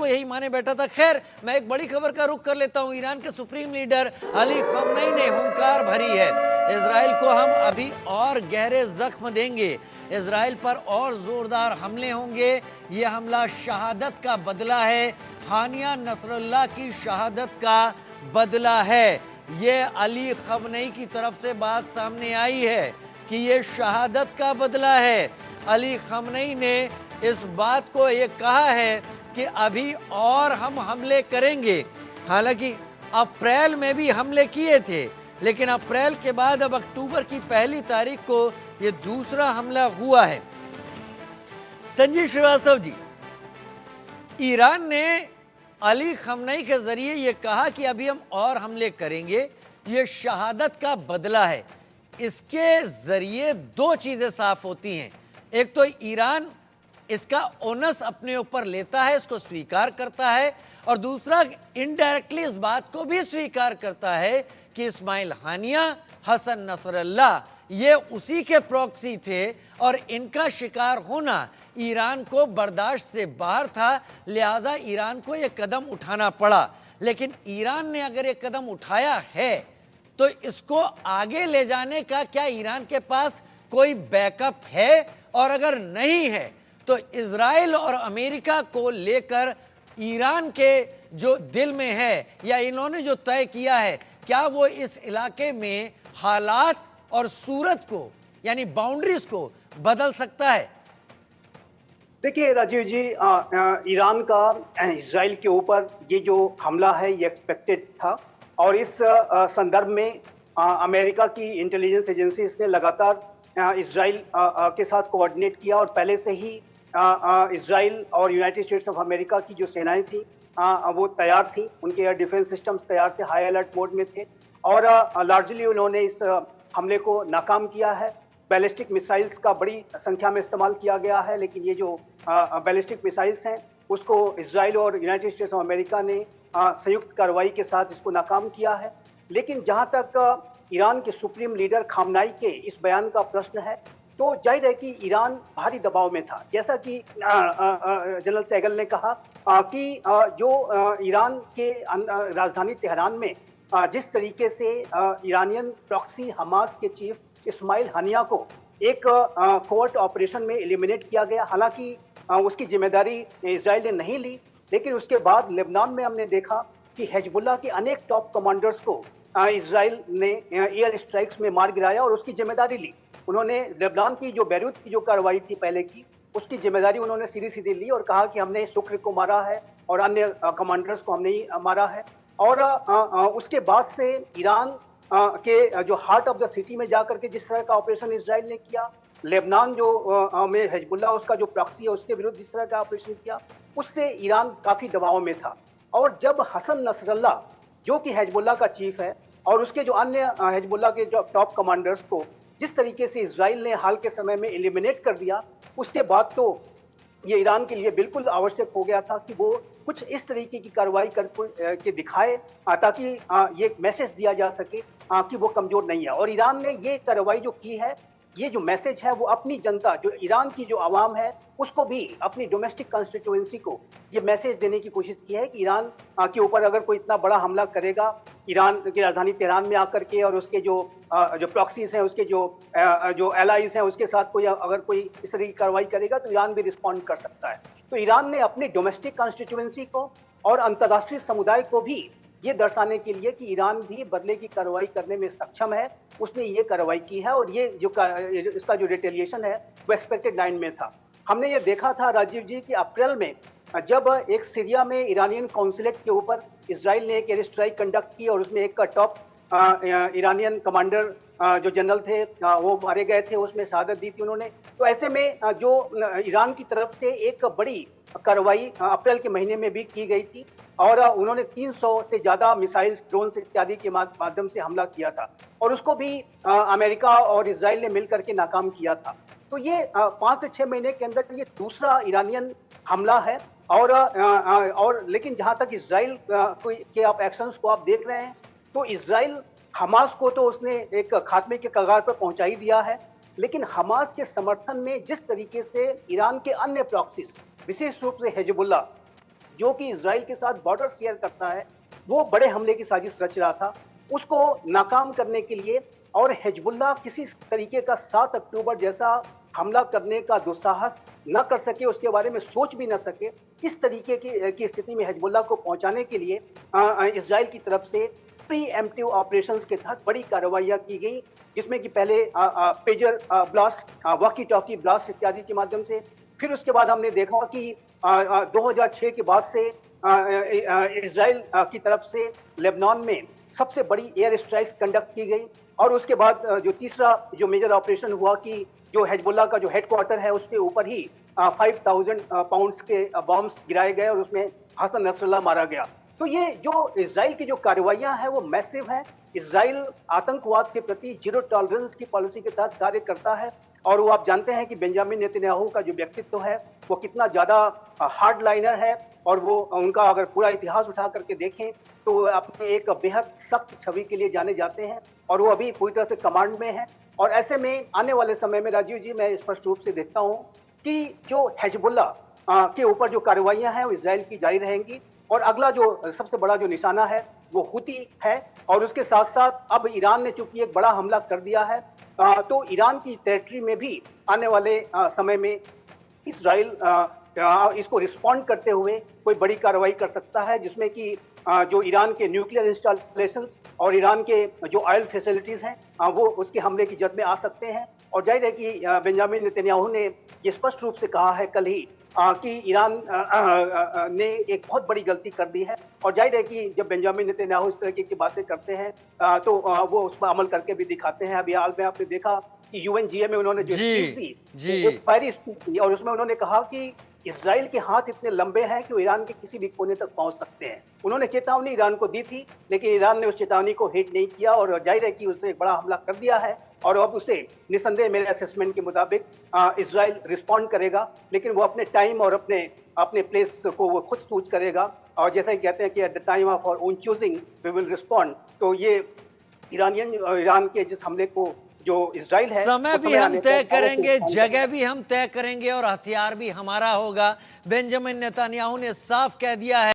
को यही माने बैठा था। खैर, मैं एक बड़ी खबर का रुख कर लेता हूं। ईरान के सुप्रीम लीडर अली खamenei ने हुंकार भरी है, इजराइल को हम अभी और गहरे जख्म देंगे, इजराइल पर और जोरदार हमले होंगे। ये हमला शहादत का बदला है, हानिया नसरुल्लाह की शहादत का बदला है। ये अली खamenei की तरफ से बात सामने आई है कि ये शहादत का बदला है। अली खamenei ने इस बात को ये कहा है कि अभी और हम हमले करेंगे। हालांकि अप्रैल में भी हमले किए थे, लेकिन अप्रैल के बाद अब अक्टूबर की पहली तारीख को ये दूसरा हमला हुआ है। संजीव श्रीवास्तव जी, ईरान ने अली खamenei के जरिए ये कहा कि अभी हम और हमले करेंगे, ये शहादत का बदला है। इसके जरिए दो चीजें साफ होती हैं। एक तो ईरान इसका ओनस अपने ऊपर लेता है, इसको स्वीकार करता है, और दूसरा इनडायरेक्टली इस बात को भी स्वीकार करता है कि इस्माइल हानिया, हसन नसरल्लाह ये उसी के प्रॉक्सी थे और इनका शिकार होना ईरान को बर्दाश्त से बाहर था, लिहाजा ईरान को ये कदम उठाना पड़ा। लेकिन ईरान ने अगर ये कदम उठाया है तो इसको आगे ले जाने का क्या ईरान के पास कोई बैकअप है? और अगर नहीं है तो इजराइल और अमेरिका को लेकर ईरान के जो दिल में है या इन्होंने जो तय किया है, क्या वो इस इलाके में हालात और सूरत को यानी बाउंड्रीज को बदल सकता है? देखिए राजीव जी, ईरान का इजराइल के ऊपर ये जो हमला है ये एक्सपेक्टेड था, और इस संदर्भ में अमेरिका की इंटेलिजेंस एजेंसीज ने लगातार इजराइल के साथ कोऑर्डिनेट किया, और पहले से ही इजराइल और यूनाइटेड स्टेट्स ऑफ अमेरिका की जो सेनाएं थी वो तैयार थी, उनके एयर डिफेंस सिस्टम्स तैयार थे, हाई अलर्ट मोड में थे, और लार्जली उन्होंने इस हमले को नाकाम किया है। बैलिस्टिक मिसाइल्स का बड़ी संख्या में इस्तेमाल किया गया है, लेकिन ये जो बैलिस्टिक मिसाइल्स हैं उसको इजराइल और यूनाइटेड स्टेट्स ऑफ अमेरिका ने संयुक्त कार्रवाई के साथ इसको नाकाम किया है। लेकिन जहां तक ईरान के सुप्रीम लीडर खामनाई के इस बयान का प्रश्न है, तो जाहिर है कि ईरान भारी दबाव में था। जैसा कि जनरल सहगल ने कहा कि जो ईरान के राजधानी तेहरान में जिस तरीके से ईरानियन प्रॉक्सी हमास के चीफ इस्माइल हानिया को एक कोर्ट ऑपरेशन में एलिमिनेट किया गया, हालांकि उसकी जिम्मेदारी इजराइल ने नहीं ली, लेकिन उसके बाद लेबनान में हमने देखा कि हिजबुल्लाह के अनेक टॉप कमांडर्स को इजराइल ने एयर स्ट्राइक्स में मार गिराया और उसकी जिम्मेदारी ली। उन्होंने लेबनान की जो बैरूत की जो कार्रवाई थी पहले की, उसकी जिम्मेदारी उन्होंने सीधी सीधी ली और कहा कि हमने शुक्र को मारा है और अन्य कमांडर्स को हमने ही मारा है। और उसके बाद से ईरान के जो हार्ट ऑफ द सिटी में जाकर के जिस तरह का ऑपरेशन इजराइल ने किया, लेबनान जो में हिजबुल्लाह उसका जो प्रॉक्सी है उसके विरुद्ध जिस तरह का ऑपरेशन किया, उससे ईरान काफी दबाव में था। और जब हसन नसरल्लाह जो कि हिजबुल्लाह का चीफ है और उसके जो अन्य हिजबुल्लाह के जो टॉप कमांडर्स को जिस तरीके से इजराइल ने हाल के समय में एलिमिनेट कर दिया, उसके बाद तो ये ईरान के लिए बिल्कुल आवश्यक हो गया था कि वो कुछ इस तरीके की कार्रवाई करके दिखाए ताकि ये मैसेज दिया जा सके कि वो कमजोर नहीं है। और ईरान ने ये कार्रवाई जो की है, ये जो मैसेज है वो अपनी जनता, जो ईरान की जो आवाम है, उसको भी अपनी डोमेस्टिक कॉन्स्टिट्यूएंसी को ये मैसेज देने की कोशिश की है कि ईरान के ऊपर अगर कोई इतना बड़ा हमला करेगा ईरान की राजधानी तेहरान में आकर के, और उसके जो प्रॉक्सीज हैं, उसके जो एलाइज हैं, उसके साथ कोई अगर कोई इस तरह की कार्रवाई करेगा तो ईरान भी रिस्पॉन्ड कर सकता है। तो ईरान ने अपनी डोमेस्टिक कॉन्स्टिट्यूएंसी को और अंतर्राष्ट्रीय समुदाय को भी ये दर्शाने के लिए कि ईरान भी बदले की कार्रवाई करने में सक्षम है, उसने ये कार्रवाई की है। और ये जो इसका जो रिटेलिएशन है वो एक्सपेक्टेड लाइन में था। हमने ये देखा था राजीव जी कि अप्रैल में जब एक सीरिया में ईरानियन कॉन्सुलेट के ऊपर इजराइल ने एक एयर स्ट्राइक कंडक्ट की और उसमें एक टॉप ईरानियन कमांडर जो जनरल थे वो मारे गए थे, उसमें शहादत दी थी उन्होंने। तो ऐसे में जो ईरान की तरफ से एक बड़ी कार्रवाई अप्रैल के महीने में भी की गई थी और उन्होंने 300 से ज्यादा मिसाइल्स, ड्रोन इत्यादि के माध्यम से हमला किया था और उसको भी अमेरिका और इजराइल ने मिलकर के नाकाम किया था। तो ये 5 से 6 महीने के अंदर ये दूसरा ईरानियन हमला है। और लेकिन जहां तक इजराइल के आप एक्शंस को आप देख रहे हैं, तो इजराइल हमास को तो उसने एक खात्मे के कगार पर पहुंचा ही दिया है, लेकिन हमास के समर्थन में जिस तरीके से ईरान के अन्य प्रॉक्सीज, विशेष रूप से हिजबुल्लाह, जो कि इसराइल के साथ बॉर्डर शेयर करता है, वो बड़े हमले की साजिश रच रहा था। उसको नाकाम करने के लिए और हिजबुल्लाह किसी तरीके का 7 अक्टूबर जैसा हमला करने का दुस्साहस न कर सके, उसके बारे में सोच भी न सके, इस तरीके की स्थिति में हिजबुल्लाह को पहुंचाने के लिए इजराइल की तरफ से प्री एम्प्टिव ऑपरेशंस के तहत बड़ी कार्रवाइयां की गई, जिसमें कि पहले pager blast, walkie talkie blast इत्यादि के माध्यम से। फिर उसके बाद हमने देखा कि 2006 के बाद से इजराइल की तरफ से लेबनान में सबसे बड़ी एयर स्ट्राइक्स कंडक्ट की गई। और उसके बाद जो तीसरा जो मेजर ऑपरेशन हुआ कि जो हिजबुल्लाह का जो हेडक्वार्टर है उसके ऊपर ही 5000 पाउंड्स के बॉम्ब्स गिराए गए और उसमें हसन नसरल्लाह मारा गया। तो ये जो इजराइल की जो कार्रवाइयां हैं वो मैसिव है। इजराइल आतंकवाद के प्रति जीरो टॉलरेंस की पॉलिसी के तहत कार्य करता है और वो आप जानते हैं कि बेंजामिन नेतन्याहू का जो व्यक्तित्व है वो कितना ज्यादा हार्ड लाइनर है और वो उनका अगर पूरा इतिहास उठा करके देखें तो अपने एक बेहद सख्त छवि के लिए जाने जाते हैं और वो अभी पूरी तरह से कमांड में है। और ऐसे में आने वाले समय में राजीव जी मैं स्पष्ट रूप से देखता हूं कि जो हिजबुल्लाह के ऊपर जो कार्रवाइयां हैं वो इजराइल की जारी रहेंगी और अगला जो सबसे बड़ा जो निशाना है वो हुती है। और उसके साथ साथ अब ईरान ने चूंकि एक बड़ा हमला कर दिया है तो ईरान की टेरिटरी में भी आने वाले समय में इजराइल इसको रिस्पॉन्ड करते हुए कोई बड़ी कार्रवाई कर सकता है, जिसमें कि जो ईरान के न्यूक्लियर इंस्टॉलेशंस और ईरान के जो ऑयल फैसिलिटीज हैं वो उसके हमले की जद में आ सकते हैं। और जाहिर है कि बेंजामिन नेतन्याहू ने ये स्पष्ट रूप से कहा है कल ही कि ईरान ने एक बहुत बड़ी गलती कर दी है। और जाहिर है कि जब बेंजामिन नेतन्याहू इस तरह की बातें करते हैं तो वो उस पर अमल करके भी दिखाते हैं। अभी हाल में आपने देखा कि यूएनजीए में उन्होंने जो स्पीच दी, एक फायरी स्पीच दी और उसमें उन्होंने कहा कि इजराइल के हाथ इतने लंबे हैं कि वो ईरान के किसी भी कोने तक पहुंच सकते हैं। उन्होंने चेतावनी ईरान को दी थी लेकिन ईरान ने उस चेतावनी को हिट नहीं किया और जाहिर है कि उसने एक बड़ा हमला कर दिया है और अब उसे निसंदेह मेरे असेसमेंट के मुताबिक इजराइल रिस्पॉन्ड करेगा, लेकिन वो अपने टाइम और अपने प्लेस को वो खुद चूज करेगा। और जैसा कि कहते हैं कि at the time of our own choosing we will respond. तो ये ईरान के जिस हमले को जो इजराइल है समय भी हम तय करेंगे, जगह भी हम तय करेंगे और हथियार भी हमारा होगा। बेंजामिन नेतन्याहू ने साफ कह दिया है।